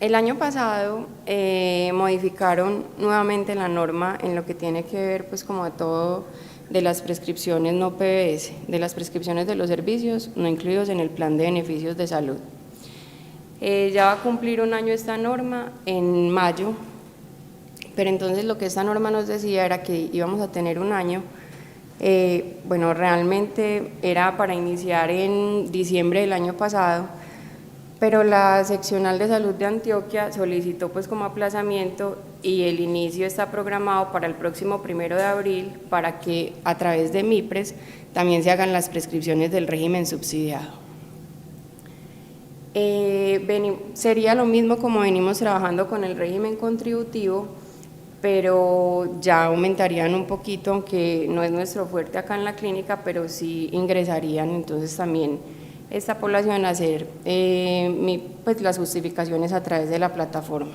El año pasado modificaron nuevamente la norma en lo que tiene que ver pues como a todo de las prescripciones no PBS, de las prescripciones de los servicios no incluidos en el plan de beneficios de salud. Ya va a cumplir un año esta norma en mayo, pero entonces lo que esta norma nos decía era que íbamos a tener un año, bueno, realmente era para iniciar en diciembre del año pasado, pero la seccional de salud de Antioquia solicitó pues como aplazamiento y el inicio está programado para el próximo 1 de abril para que a través de MIPRES también se hagan las prescripciones del régimen subsidiado. Sería lo mismo como venimos trabajando con el régimen contributivo, pero ya aumentarían un poquito, aunque no es nuestro fuerte acá en la clínica, pero sí ingresarían entonces también esta población a hacer pues las justificaciones a través de la plataforma.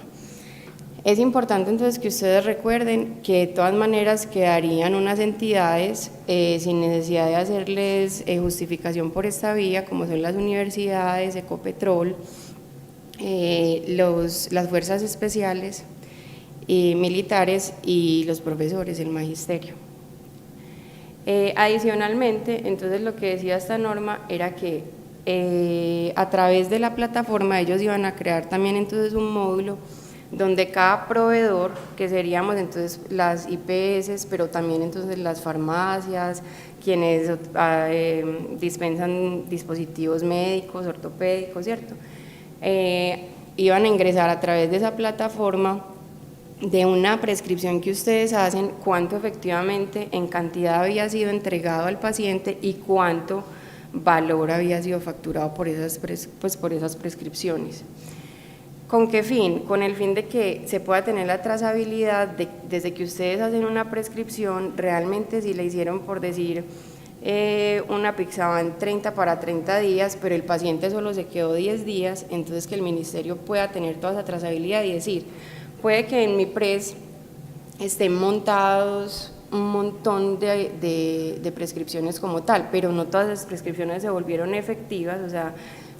Es importante entonces que ustedes recuerden que de todas maneras quedarían unas entidades sin necesidad de hacerles justificación por esta vía, como son las universidades, Ecopetrol, las fuerzas especiales, militares y los profesores, el magisterio. Adicionalmente, entonces lo que decía esta norma era que a través de la plataforma ellos iban a crear también entonces un módulo donde cada proveedor, que seríamos entonces las IPS, pero también entonces las farmacias, quienes dispensan dispositivos médicos, ortopédicos, ¿cierto? Iban a ingresar a través de esa plataforma de una prescripción que ustedes hacen, cuánto efectivamente en cantidad había sido entregado al paciente y cuánto valor había sido facturado por esas prescripciones. ¿Con qué fin? Con el fin de que se pueda tener la trazabilidad desde que ustedes hacen una prescripción, realmente si le hicieron por decir una Pixaban 30 para 30 días, pero el paciente solo se quedó 10 días, entonces que el ministerio pueda tener toda esa trazabilidad y decir, puede que en MIPRES estén montados un montón de prescripciones como tal, pero no todas las prescripciones se volvieron efectivas, o sea,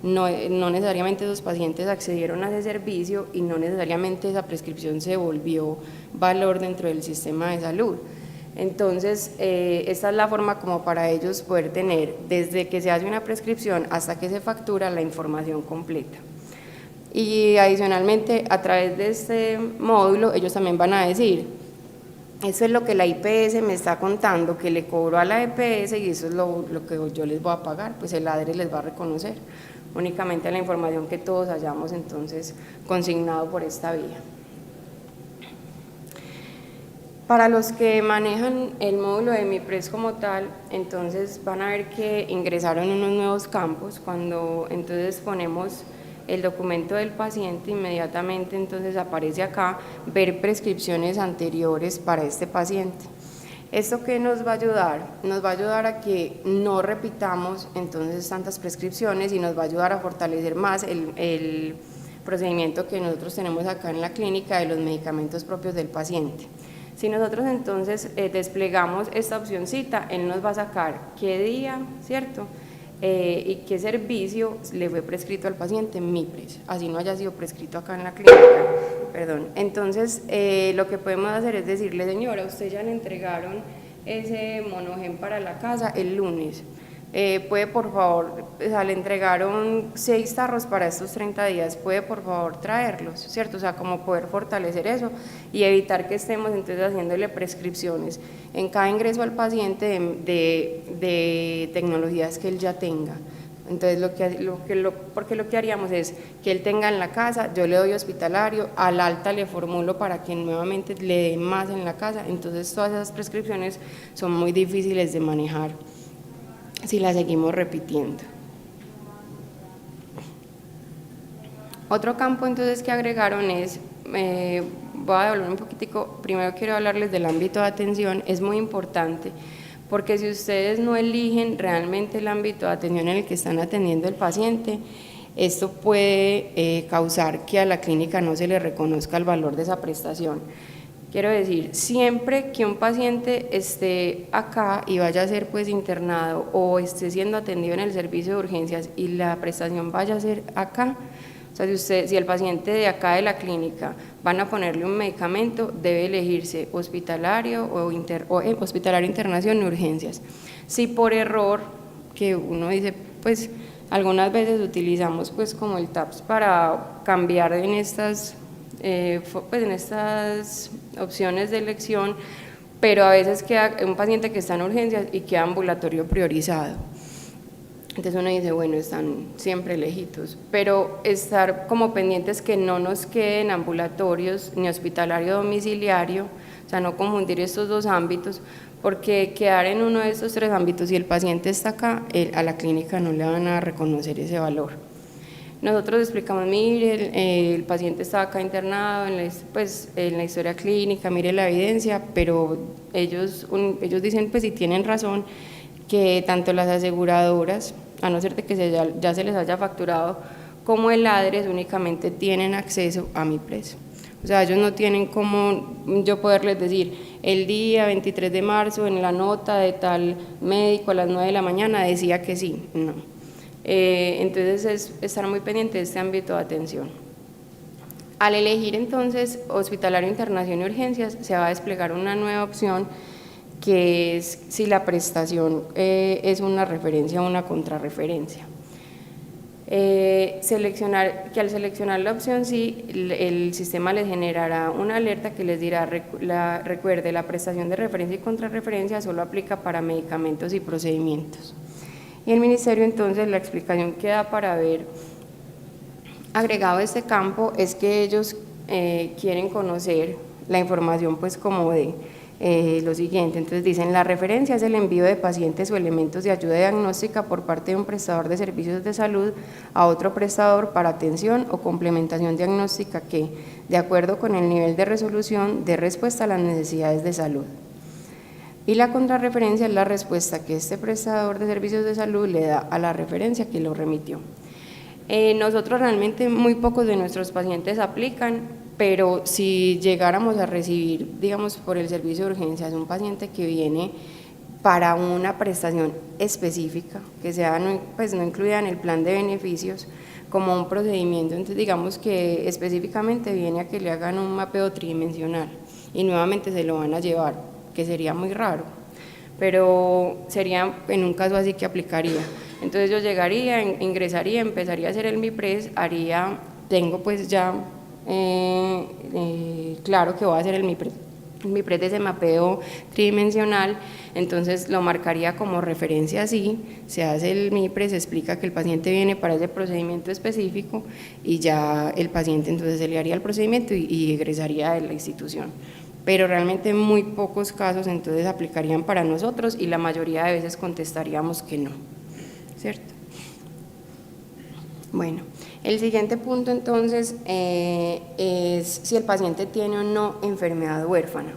no necesariamente esos pacientes accedieron a ese servicio y no necesariamente esa prescripción se volvió valor dentro del sistema de salud. Entonces, esta es la forma como para ellos poder tener, desde que se hace una prescripción hasta que se factura, la información completa. Y adicionalmente, a través de este módulo, ellos también van a decir, eso es lo que la IPS me está contando, que le cobró a la EPS y eso es lo que yo les voy a pagar, pues el ADRE les va a reconocer, únicamente la información que todos hayamos entonces consignado por esta vía. Para los que manejan el módulo de MIPRES como tal, entonces van a ver que ingresaron unos nuevos campos. Cuando entonces ponemos el documento del paciente, inmediatamente entonces aparece acá ver prescripciones anteriores para este paciente. ¿Esto qué nos va a ayudar? Nos va a ayudar a que no repitamos entonces tantas prescripciones y nos va a ayudar a fortalecer más el procedimiento que nosotros tenemos acá en la clínica de los medicamentos propios del paciente. Si nosotros entonces desplegamos esta opcióncita, él nos va a sacar qué día, ¿cierto? Y qué servicio le fue prescrito al paciente en MIPRES, así no haya sido prescrito acá en la clínica, perdón. Entonces, lo que podemos hacer es decirle, señora, usted ya le entregaron ese Monogen para la casa el lunes, puede por favor, o sea, le entregaron 6 tarros para estos 30 días, puede por favor traerlos, ¿cierto? O sea, como poder fortalecer eso y evitar que estemos entonces haciéndole prescripciones en cada ingreso al paciente de tecnologías que él ya tenga. Entonces, porque lo que haríamos es que él tenga en la casa, yo le doy hospitalario, al alta le formulo para que nuevamente le den más en la casa, entonces todas esas prescripciones son muy difíciles de manejar si la seguimos repitiendo. Otro campo entonces que agregaron es, voy a devolver un poquitico, primero quiero hablarles del ámbito de atención, es muy importante, porque si ustedes no eligen realmente el ámbito de atención en el que están atendiendo al paciente, esto puede causar que a la clínica no se le reconozca el valor de esa prestación. Quiero decir, siempre que un paciente esté acá y vaya a ser pues internado o esté siendo atendido en el servicio de urgencias y la prestación vaya a ser acá, o sea, si el paciente de acá de la clínica van a ponerle un medicamento, debe elegirse hospitalario o hospitalario, internación y urgencias. Si por error, que uno dice, pues algunas veces utilizamos pues como el TAPS para cambiar en estas opciones de elección, pero a veces queda un paciente que está en urgencias y queda ambulatorio priorizado. Entonces uno dice, bueno, están siempre lejitos, pero estar como pendientes que no nos queden ambulatorios ni hospitalario domiciliario, o sea, no confundir estos dos ámbitos, porque quedar en uno de estos tres ámbitos y el paciente está acá, a la clínica no le van a reconocer ese valor. Nosotros explicamos, mire, el paciente está acá internado en la historia clínica, mire la evidencia, pero ellos dicen, pues si tienen razón, que tanto las aseguradoras, a no ser de que ya se les haya facturado, como el ADRES únicamente tienen acceso a MIPRES. O sea, ellos no tienen como yo poderles decir, el día 23 de marzo en la nota de tal médico a las 9 de la mañana decía que sí, no. Entonces es estar muy pendiente de este ámbito de atención. Al elegir entonces hospitalario, internación y urgencias, se va a desplegar una nueva opción que es si la prestación es una referencia o una contrarreferencia. Al seleccionar la opción sí, el sistema les generará una alerta que les dirá, recuerde, la prestación de referencia y contrarreferencia solo aplica para medicamentos y procedimientos. Y el ministerio entonces la explicación que da para haber agregado este campo es que ellos quieren conocer la información pues como de lo siguiente. Entonces dicen, la referencia es el envío de pacientes o elementos de ayuda diagnóstica por parte de un prestador de servicios de salud a otro prestador para atención o complementación diagnóstica que, de acuerdo con el nivel de resolución, dé respuesta a las necesidades de salud. Y la contrarreferencia es la respuesta que este prestador de servicios de salud le da a la referencia que lo remitió. Nosotros realmente muy pocos de nuestros pacientes aplican, pero si llegáramos a recibir, digamos, por el servicio de urgencias, un paciente que viene para una prestación específica, que sea pues no incluida en el plan de beneficios, como un procedimiento, entonces digamos que específicamente viene a que le hagan un mapeo tridimensional y nuevamente se lo van a llevar, que sería muy raro, pero sería en un caso así que aplicaría. Entonces yo llegaría, ingresaría, empezaría a hacer el MIPRES, tengo pues ya claro que voy a hacer el MIPRES de ese mapeo tridimensional, entonces lo marcaría como referencia así, se hace el MIPRES, se explica que el paciente viene para ese procedimiento específico y ya el paciente entonces se le haría el procedimiento y egresaría de la institución. Pero realmente en muy pocos casos entonces aplicarían para nosotros y la mayoría de veces contestaríamos que no, ¿cierto? Bueno, el siguiente punto entonces es si el paciente tiene o no enfermedad huérfana.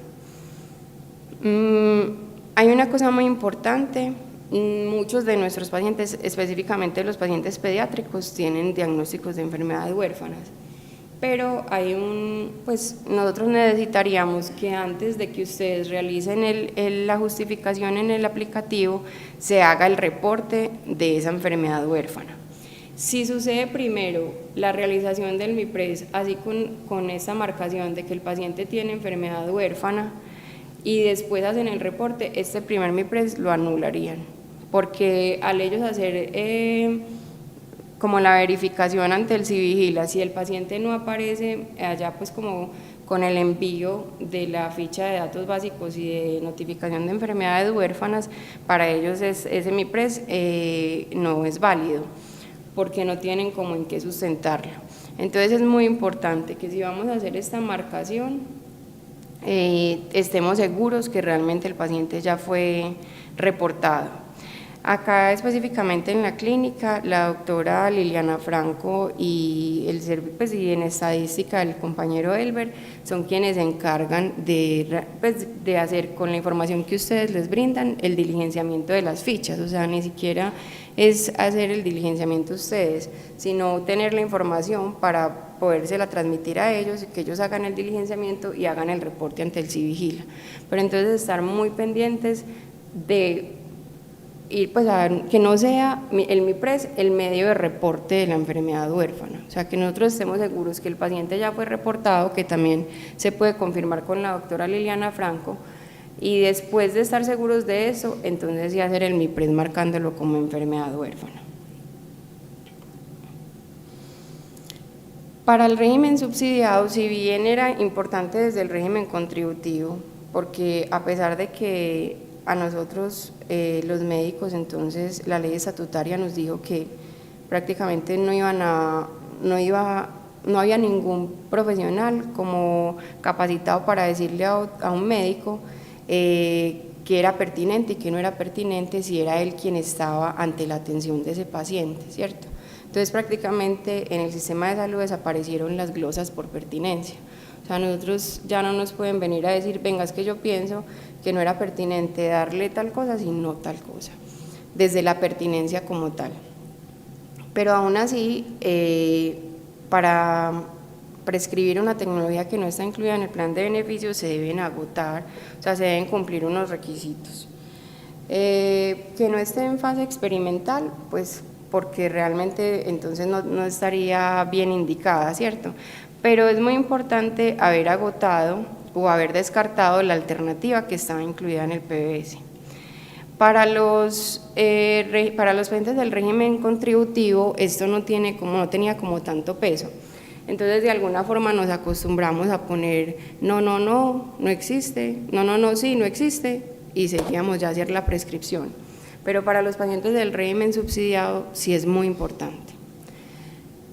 Hay una cosa muy importante, muchos de nuestros pacientes, específicamente los pacientes pediátricos, tienen diagnósticos de enfermedades huérfanas. Pero pues nosotros necesitaríamos que antes de que ustedes realicen la justificación en el aplicativo, se haga el reporte de esa enfermedad huérfana. Si sucede primero la realización del MIPRES, así con esa marcación de que el paciente tiene enfermedad huérfana, y después hacen el reporte, este primer MIPRES lo anularían, porque al ellos hacer como la verificación ante el Civigila, si el paciente no aparece allá pues como con el envío de la ficha de datos básicos y de notificación de enfermedades huérfanas, para ellos ese MIPRES no es válido, porque no tienen como en qué sustentarlo. Entonces es muy importante que si vamos a hacer esta marcación, estemos seguros que realmente el paciente ya fue reportado. Acá específicamente en la clínica, la doctora Liliana Franco y en estadística el compañero Elber son quienes se encargan de hacer con la información que ustedes les brindan el diligenciamiento de las fichas, o sea, ni siquiera es hacer el diligenciamiento ustedes, sino tener la información para podérsela transmitir a ellos y que ellos hagan el diligenciamiento y hagan el reporte ante el Civigila. Pero entonces estar muy pendientes de ir pues que no sea el MIPRES el medio de reporte de la enfermedad huérfana, o sea, que nosotros estemos seguros que el paciente ya fue reportado, que también se puede confirmar con la doctora Liliana Franco, y después de estar seguros de eso, entonces ya hacer el MIPRES marcándolo como enfermedad huérfana. Para el régimen subsidiado, si bien era importante desde el régimen contributivo, porque a pesar de que a nosotros los médicos, entonces la ley estatutaria nos dijo que prácticamente no había ningún profesional como capacitado para decirle a un médico que era pertinente y que no era pertinente si era él quien estaba ante la atención de ese paciente, ¿cierto? Entonces prácticamente en el sistema de salud desaparecieron las glosas por pertinencia. O sea, nosotros ya no nos pueden venir a decir, venga, es que yo pienso que no era pertinente darle tal cosa, sino tal cosa, desde la pertinencia como tal. Pero aún así, para prescribir una tecnología que no está incluida en el plan de beneficios se deben agotar, o sea, se deben cumplir unos requisitos. Que no esté en fase experimental, pues porque realmente entonces no estaría bien indicada, ¿cierto? Pero es muy importante haber agotado o haber descartado la alternativa que estaba incluida en el PBS. Para los pacientes del régimen contributivo esto no tenía como tanto peso, entonces de alguna forma nos acostumbramos a poner no existe, no, sí, no existe, y seguíamos ya a hacer la prescripción. Pero para los pacientes del régimen subsidiado sí es muy importante.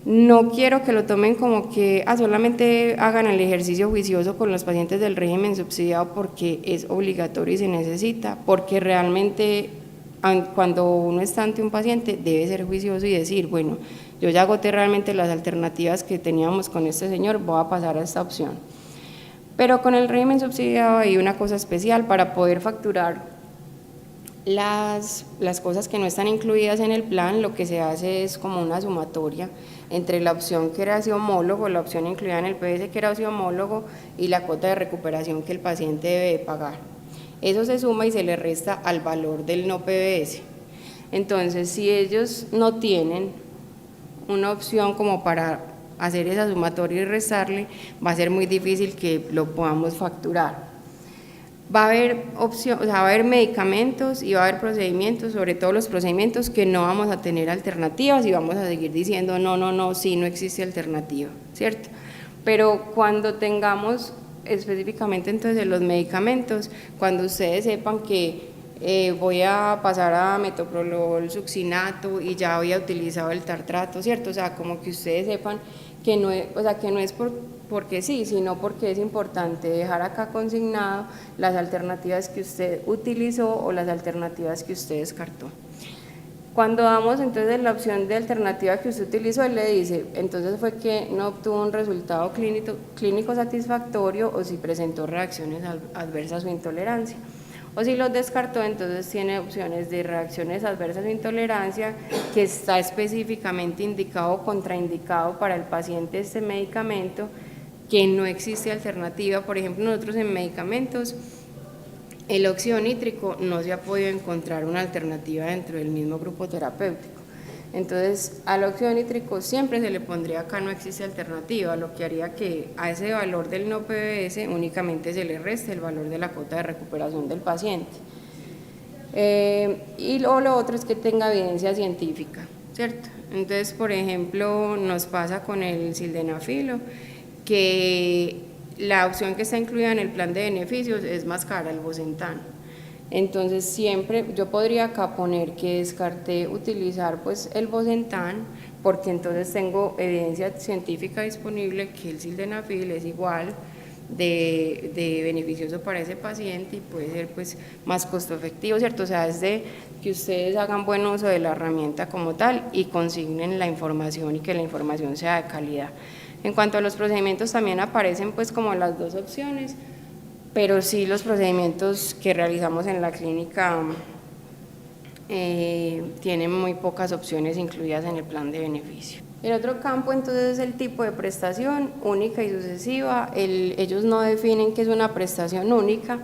No quiero que lo tomen como que solamente hagan el ejercicio juicioso con los pacientes del régimen subsidiado porque es obligatorio y se necesita, porque realmente cuando uno está ante un paciente debe ser juicioso y decir, bueno, yo ya agoté realmente las alternativas que teníamos con este señor, voy a pasar a esta opción. Pero con el régimen subsidiado hay una cosa especial para poder facturar las cosas que no están incluidas en el plan. Lo que se hace es como una sumatoria entre la opción que era así homólogo, la opción incluida en el PS que era así homólogo y la cuota de recuperación que el paciente debe pagar. Eso se suma y se le resta al valor del no PBS. Entonces, si ellos no tienen una opción como para hacer esa sumatoria y restarle, va a ser muy difícil que lo podamos facturar. Va a haber va a haber medicamentos y va a haber procedimientos, sobre todo los procedimientos que no vamos a tener alternativas y vamos a seguir diciendo no, sí, no existe alternativa, ¿cierto? Pero cuando tengamos específicamente entonces los medicamentos, cuando ustedes sepan que voy a pasar a metoprolol succinato y ya había utilizado el tartrato, ¿cierto? O sea, como que ustedes sepan que no es, que no es porque sí, sino porque es importante dejar acá consignado las alternativas que usted utilizó o las alternativas que usted descartó. Cuando damos entonces la opción de alternativa que usted utilizó, él le dice, entonces fue que no obtuvo un resultado clínico satisfactorio o si presentó reacciones adversas o intolerancia. O si los descartó, entonces tiene opciones de reacciones adversas o intolerancia que está específicamente indicado o contraindicado para el paciente este medicamento, que no existe alternativa. Por ejemplo, nosotros en medicamentos, el óxido nítrico no se ha podido encontrar una alternativa dentro del mismo grupo terapéutico. Entonces, al óxido nítrico siempre se le pondría acá no existe alternativa, lo que haría que a ese valor del no PBS únicamente se le reste el valor de la cuota de recuperación del paciente. Y lo otro es que tenga evidencia científica, ¿cierto? Entonces, por ejemplo, nos pasa con el sildenafilo, que la opción que está incluida en el plan de beneficios es más cara, el Bosentan. Entonces siempre yo podría acá poner que descarté utilizar pues el Bosentan, porque entonces tengo evidencia científica disponible que el sildenafil es igual de beneficioso para ese paciente y puede ser pues más costo efectivo, ¿cierto? O sea, es de que ustedes hagan buen uso de la herramienta como tal y consignen la información y que la información sea de calidad. En cuanto a los procedimientos también aparecen pues como las dos opciones, pero sí los procedimientos que realizamos en la clínica tienen muy pocas opciones incluidas en el plan de beneficio. El otro campo entonces es el tipo de prestación única y sucesiva. Ellos no definen qué es una prestación única,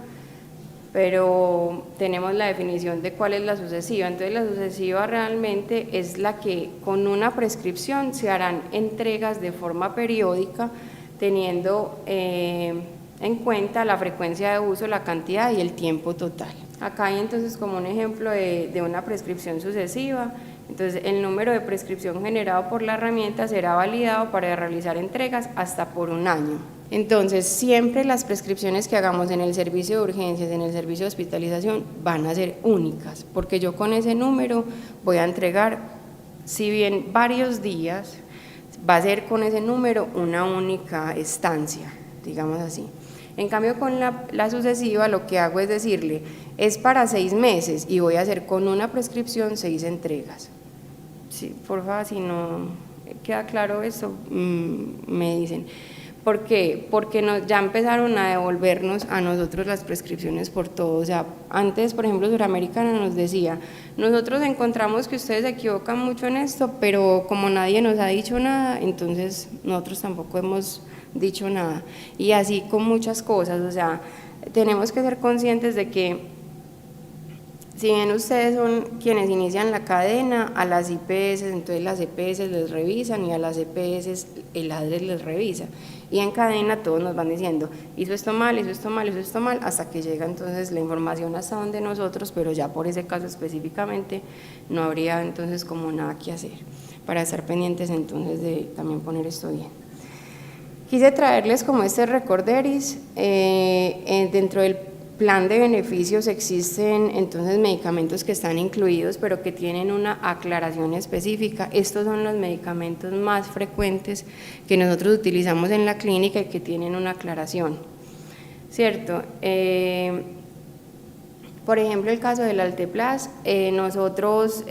pero tenemos la definición de cuál es la sucesiva. Entonces la sucesiva realmente es la que con una prescripción se harán entregas de forma periódica, teniendo en cuenta la frecuencia de uso, la cantidad y el tiempo total. Acá hay entonces como un ejemplo de una prescripción sucesiva. Entonces el número de prescripción generado por la herramienta será validado para realizar entregas hasta por 1 año. Entonces siempre las prescripciones que hagamos en el servicio de urgencias, en el servicio de hospitalización, van a ser únicas, porque yo con ese número voy a entregar, si bien varios días, va a ser con ese número una única estancia, digamos así. En cambio con la sucesiva lo que hago es decirle, es para 6 meses y voy a hacer con una prescripción 6 entregas. Sí, por favor, si no queda claro eso, me dicen. ¿Por qué? Porque ya empezaron a devolvernos a nosotros las prescripciones por todo. O sea, antes, por ejemplo, Suramericana nos decía, nosotros encontramos que ustedes se equivocan mucho en esto, pero como nadie nos ha dicho nada, entonces nosotros tampoco hemos dicho nada. Y así con muchas cosas, o sea, tenemos que ser conscientes de que si bien ustedes son quienes inician la cadena, a las IPS, entonces las EPS les revisan y a las EPS el ADRES les revisa. Y en cadena todos nos van diciendo, hizo esto mal, hizo esto mal, hizo esto mal, hasta que llega entonces la información hasta donde nosotros, pero ya por ese caso específicamente no habría entonces como nada que hacer, para estar pendientes entonces de también poner esto bien. Quise traerles como este recorderis, dentro del plan de beneficios existen entonces medicamentos que están incluidos pero que tienen una aclaración específica. Estos son los medicamentos más frecuentes que nosotros utilizamos en la clínica y que tienen una aclaración, ¿cierto? Por ejemplo, el caso del Alteplas, nosotros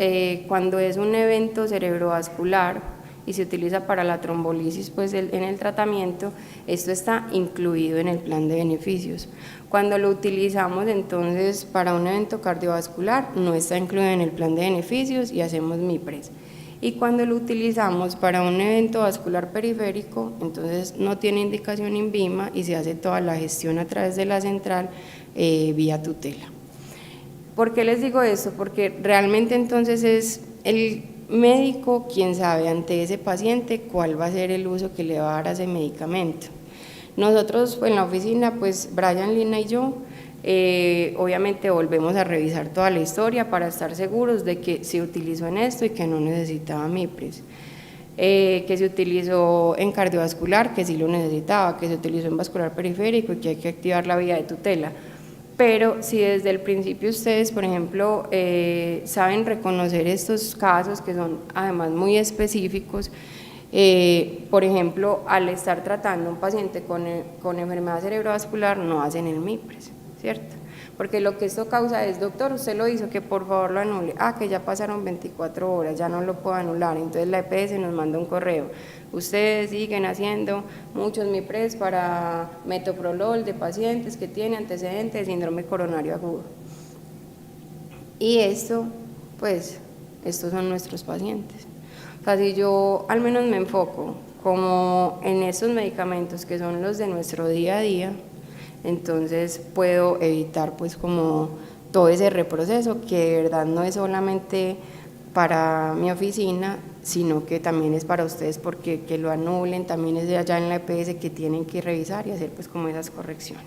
cuando es un evento cerebrovascular y se utiliza para la trombolisis, pues en el tratamiento, esto está incluido en el plan de beneficios. Cuando lo utilizamos entonces para un evento cardiovascular, no está incluido en el plan de beneficios y hacemos MIPRES. Y cuando lo utilizamos para un evento vascular periférico, entonces no tiene indicación INVIMA y se hace toda la gestión a través de la central vía tutela. ¿Por qué les digo esto? Porque realmente entonces es el médico quien sabe ante ese paciente cuál va a ser el uso que le va a dar a ese medicamento. Nosotros en la oficina, pues Brian, Lina y yo, obviamente volvemos a revisar toda la historia para estar seguros de que se utilizó en esto y que no necesitaba MIPRES, que se utilizó en cardiovascular, que sí lo necesitaba, que se utilizó en vascular periférico y que hay que activar la vía de tutela. Pero si desde el principio ustedes, por ejemplo, saben reconocer estos casos que son además muy específicos, por ejemplo, al estar tratando a un paciente con enfermedad cerebrovascular, no hacen el MIPRES, ¿cierto? Porque lo que esto causa es, doctor, usted lo hizo, que por favor lo anule. Que ya pasaron 24 horas, ya no lo puedo anular. Entonces la EPS nos manda un correo. Ustedes siguen haciendo muchos MIPRES para metoprolol de pacientes que tienen antecedentes de síndrome coronario agudo. Y esto, pues, estos son nuestros pacientes. O sea, si yo al menos me enfoco como en estos medicamentos que son los de nuestro día a día, entonces puedo evitar pues como todo ese reproceso que de verdad no es solamente para mi oficina, sino que también es para ustedes, porque que lo anulen también es de allá en la EPS que tienen que revisar y hacer pues como esas correcciones.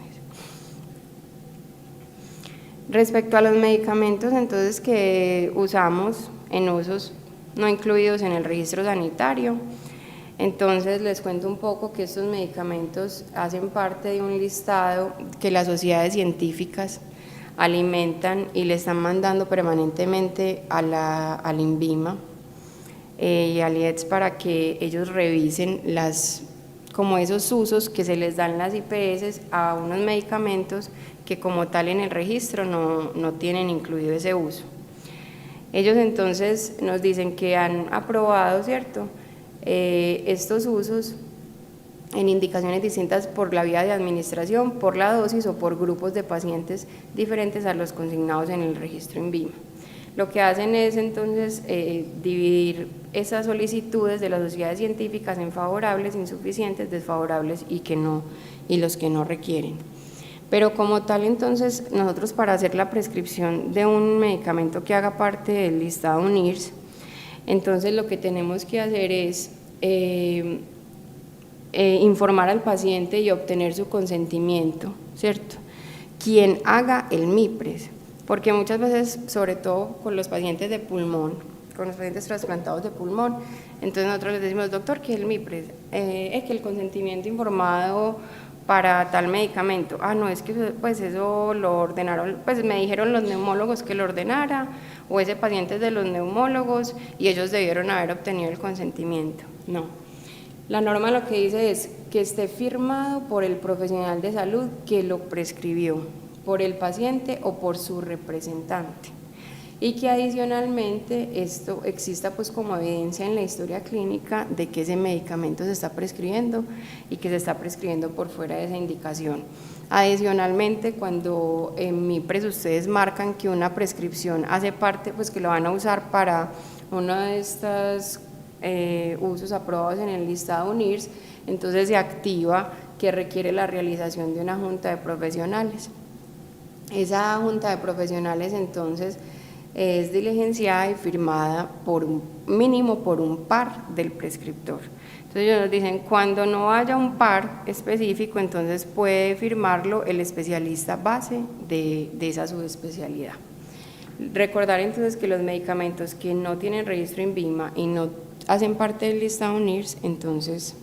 Respecto a los medicamentos entonces que usamos en usos no incluidos en el registro sanitario, entonces les cuento un poco que estos medicamentos hacen parte de un listado que las sociedades científicas alimentan y le están mandando permanentemente al INVIMA y al IETS para que ellos revisen como esos usos que se les dan las IPS a unos medicamentos que como tal en el registro no tienen incluido ese uso. Ellos entonces nos dicen que han aprobado, ¿cierto?, estos usos en indicaciones distintas por la vía de administración, por la dosis o por grupos de pacientes diferentes a los consignados en el registro INVIMA. Lo que hacen es entonces dividir esas solicitudes de las sociedades científicas en favorables, insuficientes, desfavorables y los que no requieren. Pero como tal, entonces, nosotros para hacer la prescripción de un medicamento que haga parte del listado UNIRS, entonces lo que tenemos que hacer es informar al paciente y obtener su consentimiento, ¿cierto? Quien haga el MIPRES, porque muchas veces, sobre todo con los pacientes de pulmón, con los pacientes trasplantados de pulmón, entonces nosotros les decimos, doctor, ¿qué es el MIPRES? Es que el consentimiento informado para tal medicamento. Ah, no, es que pues eso lo ordenaron, pues me dijeron los neumólogos que lo ordenara, o ese paciente es de los neumólogos y ellos debieron haber obtenido el consentimiento. No. La norma lo que dice es que esté firmado por el profesional de salud que lo prescribió, por el paciente o por su representante, y que adicionalmente esto exista pues como evidencia en la historia clínica de que ese medicamento se está prescribiendo y que se está prescribiendo por fuera de esa indicación. Adicionalmente, cuando en MIPRES ustedes marcan que una prescripción hace parte, pues que lo van a usar para uno de estos usos aprobados en el listado UNIRS, entonces se activa que requiere la realización de una junta de profesionales. Esa junta de profesionales entonces es diligenciada y firmada por un mínimo por un par del prescriptor. Entonces ellos nos dicen, cuando no haya un par específico, entonces puede firmarlo el especialista base de esa subespecialidad. Recordar entonces que los medicamentos que no tienen registro INVIMA y no hacen parte del listado UNIRS, entonces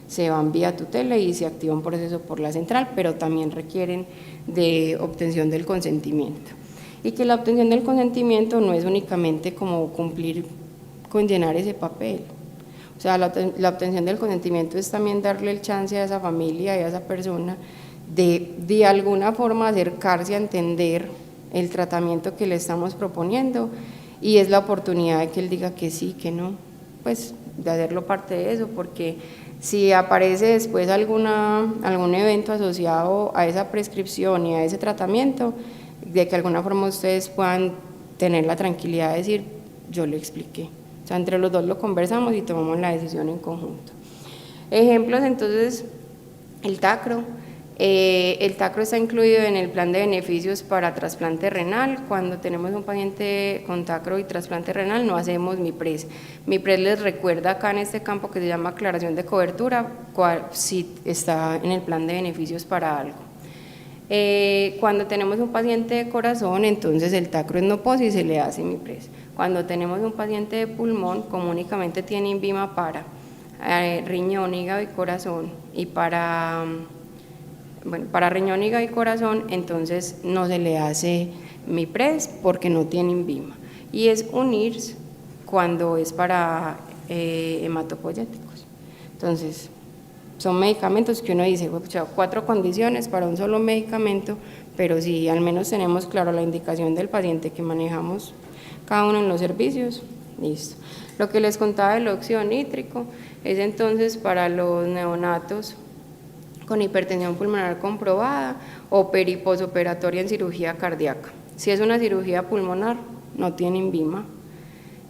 se van vía tutela y se activa un proceso por la central, pero también requieren de obtención del consentimiento. Y que la obtención del consentimiento no es únicamente como cumplir con llenar ese papel. O sea, la obtención del consentimiento es también darle el chance a esa familia y a esa persona de alguna forma acercarse a entender el tratamiento que le estamos proponiendo, y es la oportunidad de que él diga que sí, que no, pues de hacerlo parte de eso, porque si aparece después algún evento asociado a esa prescripción y a ese tratamiento, de que de alguna forma ustedes puedan tener la tranquilidad de decir, yo le expliqué. O sea, entre los dos lo conversamos y tomamos la decisión en conjunto. Ejemplos, entonces, el TACRO. El TACRO está incluido en el plan de beneficios para trasplante renal. Cuando tenemos un paciente con TACRO y trasplante renal no hacemos MIPRES. MIPRES les recuerda acá en este campo que se llama aclaración de cobertura, si está en el plan de beneficios para algo. Cuando tenemos un paciente de corazón, entonces el TACRO es no pos y se le hace MIPRES. Cuando tenemos un paciente de pulmón, como únicamente tiene INVIMA para riñón, hígado y corazón, y para riñón, hígado y corazón, entonces no se le hace MIPRES porque no tiene INVIMA. Y es UNIRS cuando es para hematopoyéticos. Entonces, son medicamentos que uno dice, o sea, 4 condiciones para un solo medicamento, pero si al menos tenemos claro la indicación del paciente que manejamos cada uno en los servicios, listo. Lo que les contaba del óxido nítrico es entonces para los neonatos con hipertensión pulmonar comprobada o posoperatoria en cirugía cardíaca. Si es una cirugía pulmonar, no tiene INVIMA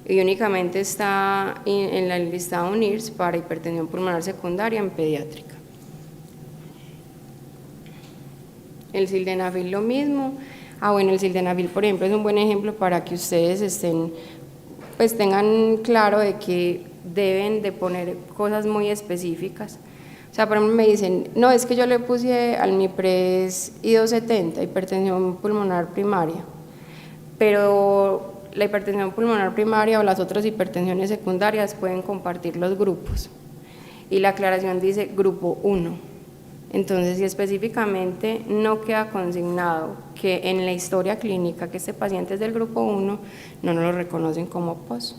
y únicamente está en la lista UNIRS para hipertensión pulmonar secundaria en pediátrica. El sildenafil lo mismo. Bueno, el sildenafil, por ejemplo, es un buen ejemplo para que ustedes pues tengan claro de que deben de poner cosas muy específicas. O sea, por ejemplo, me dicen, no, es que yo le puse al MIPRES I270, hipertensión pulmonar primaria, pero la hipertensión pulmonar primaria o las otras hipertensiones secundarias pueden compartir los grupos. Y la aclaración dice grupo 1. Entonces, si específicamente no queda consignado que en la historia clínica que este paciente es del grupo 1, no nos lo reconocen como POS.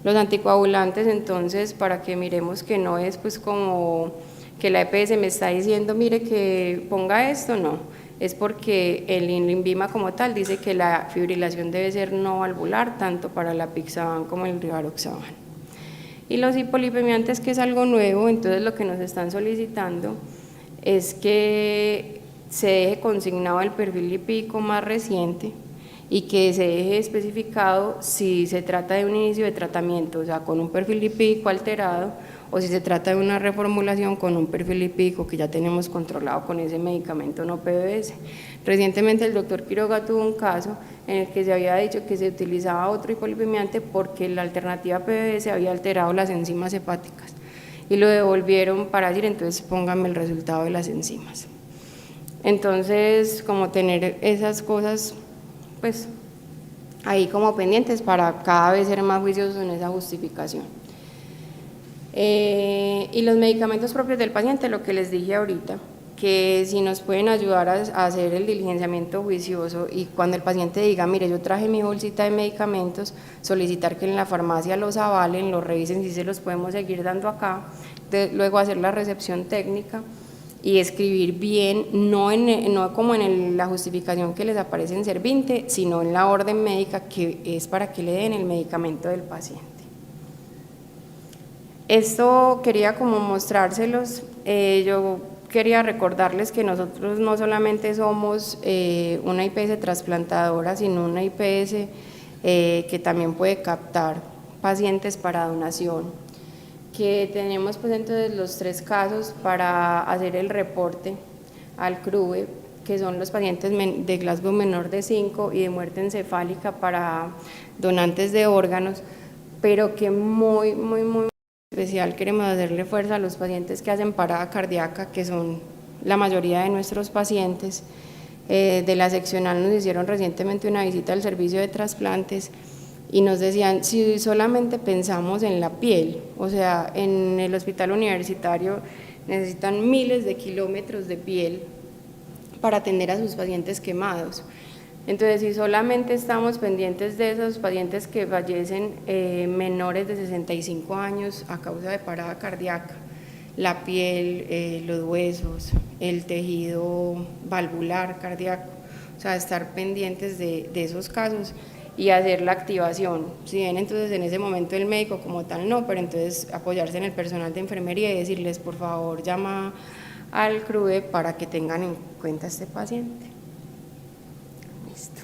Los anticoagulantes, entonces, para que miremos que no es pues como que la EPS me está diciendo, mire que ponga esto, no, es porque el INVIMA como tal dice que la fibrilación debe ser no valvular, tanto para la apixaban como el rivaroxaban. Y los hipolipemiantes, que es algo nuevo, entonces lo que nos están solicitando es que se deje consignado el perfil lipídico más reciente y que se deje especificado si se trata de un inicio de tratamiento, o sea, con un perfil lipídico alterado, o si se trata de una reformulación con un perfil lipídico que ya tenemos controlado con ese medicamento no PBS. Recientemente el doctor Quiroga tuvo un caso en el que se había dicho que se utilizaba otro hipolipemiante porque la alternativa PBS había alterado las enzimas hepáticas y lo devolvieron para decir, entonces pónganme el resultado de las enzimas. Entonces, como tener esas cosas, pues, ahí como pendientes para cada vez ser más juiciosos en esa justificación. Y los medicamentos propios del paciente, lo que les dije ahorita, que si nos pueden ayudar a hacer el diligenciamiento juicioso y cuando el paciente diga, mire, yo traje mi bolsita de medicamentos, solicitar que en la farmacia los avalen, los revisen si se los podemos seguir dando acá, luego hacer la recepción técnica y escribir bien, no como en la justificación que les aparece en Serviinte, sino en la orden médica que es para que le den el medicamento del paciente. Esto quería como mostrárselos, yo quería recordarles que nosotros no solamente somos una IPS trasplantadora, sino una IPS que también puede captar pacientes para donación, que tenemos pues entonces los 3 casos para hacer el reporte al CRUE, que son los pacientes de Glasgow menor de 5 y de muerte encefálica para donantes de órganos, pero que muy especial queremos hacerle fuerza a los pacientes que hacen parada cardíaca, que son la mayoría de nuestros pacientes. De la seccional nos hicieron recientemente una visita al servicio de trasplantes y nos decían, si solamente pensamos en la piel, o sea, en el hospital universitario necesitan miles de kilómetros de piel para atender a sus pacientes quemados. Entonces, si solamente estamos pendientes de esos pacientes que fallecen menores de 65 años a causa de parada cardíaca, la piel, los huesos, el tejido valvular cardíaco, o sea, estar pendientes de esos casos y hacer la activación. Si bien entonces en ese momento el médico como tal no, pero entonces apoyarse en el personal de enfermería y decirles, por favor, llama al CRUE para que tengan en cuenta a este paciente. Listo.